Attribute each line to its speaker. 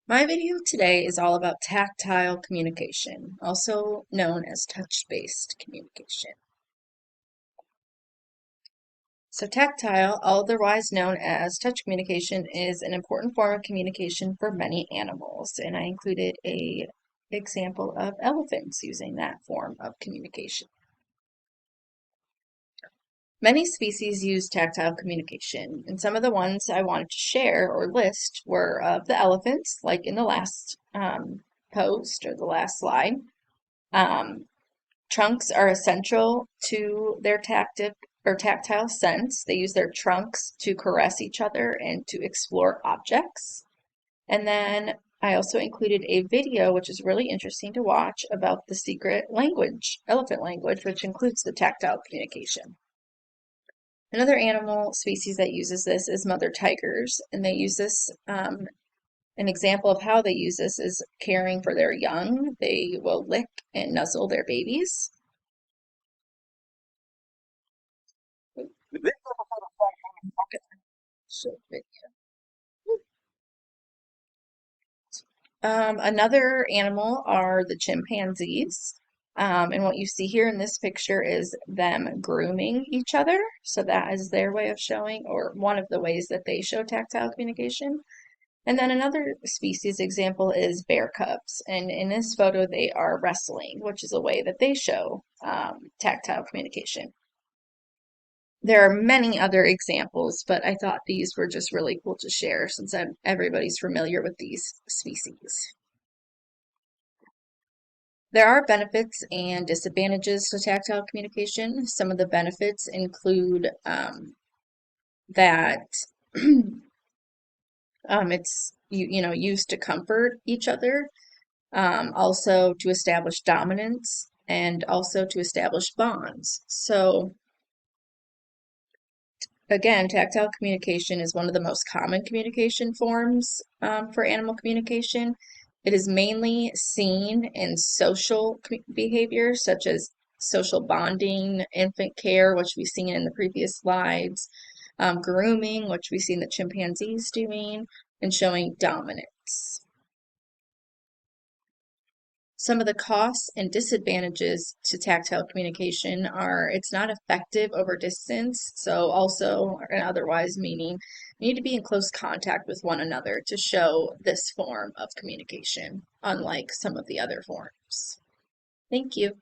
Speaker 1: My video today is all about tactile communication, also known as touch-based communication. So tactile, otherwise known as touch communication, is an important form of communication for many animals, and I included a example of elephants using that form of communication. Many species use tactile communication, and some of the ones I wanted to share or list were of the elephants, like in the last post or the last slide. Um, Trunks are essential to their tactile sense. They use their trunks to caress each other and to explore objects. And then I also included a video, which is really interesting to watch, about the secret language, elephant language, which includes the tactile communication. Another animal species that uses this is mother tigers, and they use this. An example of how they use this is caring for their young. They will lick and nuzzle their babies. Another animal are the chimpanzees. And what you see here in this picture is them grooming each other. So that is their way of showing, or one of the ways that they show tactile communication. And then another species example is bear cubs. And in this photo, they are wrestling, which is a way that they show tactile communication. There are many other examples, but I thought these were just really cool to share since everybody's familiar with these species. There are benefits and disadvantages to tactile communication. Some of the benefits include that it's used to comfort each other, also to establish dominance, and also to establish bonds. So again, tactile communication is one of the most common communication forms for animal communication. It is mainly seen in social behavior, such as social bonding, infant care, which we've seen in the previous slides, grooming, which we've seen the chimpanzees doing, and showing dominance. Some of the costs and disadvantages to tactile communication are it's not effective over distance, so also and otherwise meaning you need to be in close contact with one another to show this form of communication, unlike some of the other forms. Thank you.